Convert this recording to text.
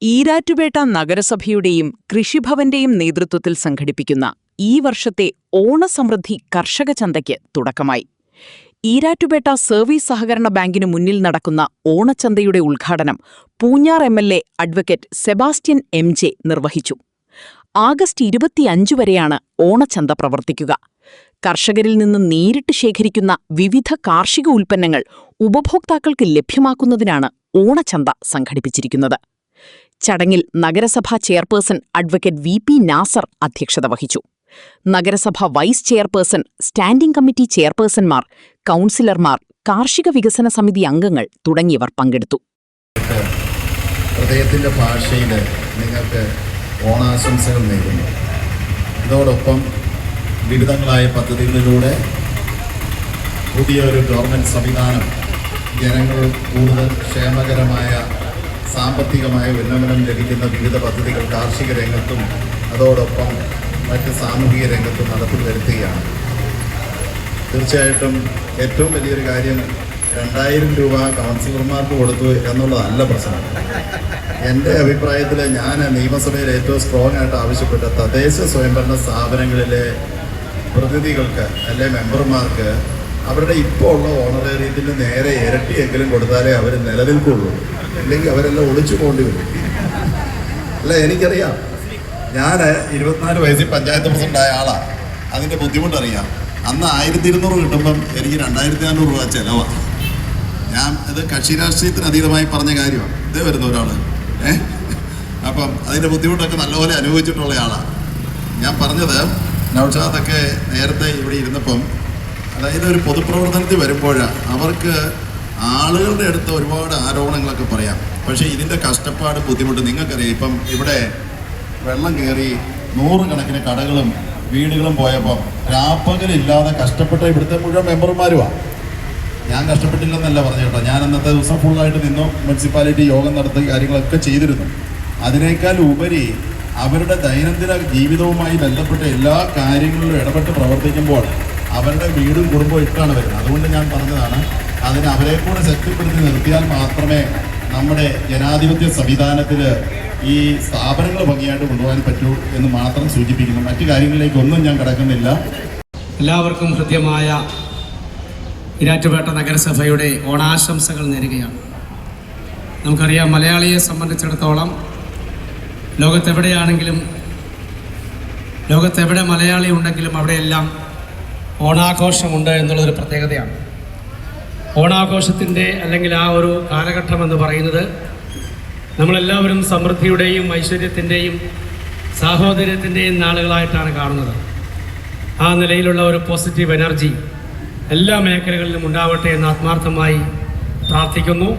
ഈരാറ്റുപേട്ട നഗരസഭയുടെയും കൃഷിഭവന്റെയും നേതൃത്വത്തിൽ സംഘടിപ്പിക്കുന്ന ഈ വർഷത്തെ ഓണസമൃദ്ധി കർഷക ചന്തയ്ക്ക് തുടക്കമായി. ഈരാറ്റുപേട്ട സർവീസ് സഹകരണ ബാങ്കിനു മുന്നിൽ നടക്കുന്ന ഓണച്ചന്തയുടെ ഉദ്ഘാടനം Poonjar MLA advocate Sebastian MJ നിർവഹിച്ചു. ആഗസ്റ്റ് 25 വരെയാണ് ഓണച്ചന്ത പ്രവർത്തിക്കുക. കർഷകരിൽ നിന്ന് നേരിട്ട് ശേഖരിക്കുന്ന വിവിധ കാർഷിക ഉൽപ്പന്നങ്ങൾ ഉപഭോക്താക്കൾക്ക് ലഭ്യമാക്കുന്നതിനാണ് ഓണച്ചന്ത സംഘടിപ്പിച്ചിരിക്കുന്നത്. ചടങ്ങിൽ നഗരസഭാ ചെയർപേഴ്സൺ അഡ്വക്കേറ്റ് VP നാസർ അധ്യക്ഷത വഹിച്ചു. നഗരസഭ വൈസ് ചെയർപേഴ്സൺ, സ്റ്റാൻഡിംഗ് കമ്മിറ്റി ചെയർപേഴ്സൺമാർ, കൗൺസിലർമാർ, കാർഷിക വികസന സമിതി അംഗങ്ങൾ തുടങ്ങിയവർ പങ്കെടുത്തു. ഹൃദയത്തിൻ്റെ ഭാഷയിൽ നിങ്ങൾക്ക് ഓണാശംസകൾ നേരുന്നു. ഇതോടൊപ്പം വിവിധങ്ങളായ പദ്ധതികളിലൂടെ പുതിയൊരു ഗവൺമെൻറ് സംവിധാനം ജനങ്ങൾ കൂടുതൽ ക്ഷേമകരമായ സാമ്പത്തികമായ ഉന്നമനം ലഭിക്കുന്ന വിവിധ പദ്ധതികൾ കാർഷിക രംഗത്തും അതോടൊപ്പം മറ്റ് സാമൂഹിക രംഗത്തും നടപ്പിൽ വരുത്തുകയാണ്. തീർച്ചയായിട്ടും ഏറ്റവും വലിയൊരു കാര്യം 2000 രൂപ കൗൺസിലർമാർക്ക് കൊടുത്തു എന്നുള്ളതല്ല പ്രശ്നം. എൻ്റെ അഭിപ്രായത്തിൽ ഞാൻ നിയമസഭയിൽ ഏറ്റവും സ്ട്രോങ് ആയിട്ട് ആവശ്യപ്പെട്ട തദ്ദേശ സ്വയംഭരണ സ്ഥാപനങ്ങളിലെ പ്രതിനിധികൾക്ക് അല്ലെ മെമ്പർമാർക്ക് അവരുടെ ഇപ്പോൾ ഉള്ള ഓണറേറിയത്തിൽ നേരെ ഇരട്ടിയെങ്കിലും കൊടുത്താലേ അവർ നിലനിൽക്കുള്ളൂ. ഇല്ലെങ്കിൽ അവരെല്ലാം ഒളിച്ചു പോകേണ്ടി വരും. അല്ല, എനിക്കറിയാം, ഞാൻ 24 വയസ്സിൽ പഞ്ചായത്ത് പ്രസിഡൻ്റായ ആളാണ്. അതിൻ്റെ ബുദ്ധിമുട്ടറിയാം. അന്ന് 1200 കിട്ടുമ്പം എനിക്ക് 2400 രൂപ ചിലവാണ്. ഞാൻ ഇത് കക്ഷി രാഷ്ട്രീയത്തിന് അതീതമായി പറഞ്ഞ കാര്യമാണ്. ഇതേ വരുന്ന ഒരാൾ അപ്പം അതിൻ്റെ ബുദ്ധിമുട്ടൊക്കെ നല്ലപോലെ അനുഭവിച്ചിട്ടുള്ള ആളാണ്. ഞാൻ പറഞ്ഞത്, നൗഷാദൊക്കെ നേരത്തെ ഇവിടെ ഇരുന്നപ്പം, അതായത് ഒരു പൊതുപ്രവർത്തനത്തിൽ വരുമ്പോൾ അവർക്ക് ആളുകളുടെ അടുത്ത് ഒരുപാട് ആരോപണങ്ങളൊക്കെ പറയാം. പക്ഷേ ഇതിൻ്റെ കഷ്ടപ്പാട്, ബുദ്ധിമുട്ട് നിങ്ങൾക്കറിയാം. ഇപ്പം ഇവിടെ വെള്ളം കയറി 100 കണക്കിന് കടകളും വീടുകളും പോയപ്പം രാപ്പകലില്ലാതെ കഷ്ടപ്പെട്ട ഇവിടുത്തെ മുഴുവൻ മെമ്പർമാരുമാണ്. ഞാൻ കഷ്ടപ്പെട്ടില്ലെന്നല്ല പറഞ്ഞു കേട്ടോ. ഞാൻ അന്നത്തെ ദിവസം ഫുള്ളായിട്ട് നിന്നു, മുനിസിപ്പാലിറ്റി യോഗം നടത്തുക, കാര്യങ്ങളൊക്കെ ചെയ്തിരുന്നു. അതിനേക്കാൾ ഉപരി അവരുടെ ദൈനംദിന ജീവിതവുമായി ബന്ധപ്പെട്ട എല്ലാ കാര്യങ്ങളിലും ഇടപെട്ട് പ്രവർത്തിക്കുമ്പോൾ അവരുടെ വീടും കുടുംബവും ഇട്ടാണ് വരുന്നത്. അതുകൊണ്ട് ഞാൻ പറഞ്ഞതാണ്, അതിന് അവരെ കൂടെ ശക്തിപ്പെടുത്തി നിർത്തിയാൽ മാത്രമേ നമ്മുടെ ജനാധിപത്യ സംവിധാനത്തിൽ ഈ സ്ഥാപനങ്ങൾ ഭംഗിയായിട്ട് കൊണ്ടുപോകാൻ പറ്റൂ എന്ന് മാത്രം സൂചിപ്പിക്കുന്നു. മറ്റു കാര്യങ്ങളിലേക്കൊന്നും ഞാൻ കടക്കുന്നില്ല. എല്ലാവർക്കും ഹൃദ്യമായ ഈരാറ്റുപേട്ട നഗരസഭയുടെ ഓണാശംസകൾ നേരുകയാണ്. നമുക്കറിയാം, മലയാളിയെ സംബന്ധിച്ചിടത്തോളം ലോകത്തെവിടെ മലയാളി ഉണ്ടെങ്കിലും അവിടെയെല്ലാം ഓണാഘോഷമുണ്ട് എന്നുള്ളൊരു പ്രത്യേകതയാണ്. ഓണാഘോഷത്തിൻ്റെ അല്ലെങ്കിൽ ആ ഒരു കാലഘട്ടം എന്ന് പറയുന്നത് നമ്മളെല്ലാവരും സമൃദ്ധിയുടെയും ഐശ്വര്യത്തിൻ്റെയും സാഹോദര്യത്തിൻ്റെയും നാളുകളായിട്ടാണ് കാണുന്നത്. ആ നിലയിലുള്ള ഒരു പോസിറ്റീവ് എനർജി എല്ലാ മേഖലകളിലും ഉണ്ടാവട്ടെ എന്ന് ആത്മാർത്ഥമായി പ്രാർത്ഥിക്കുന്നു.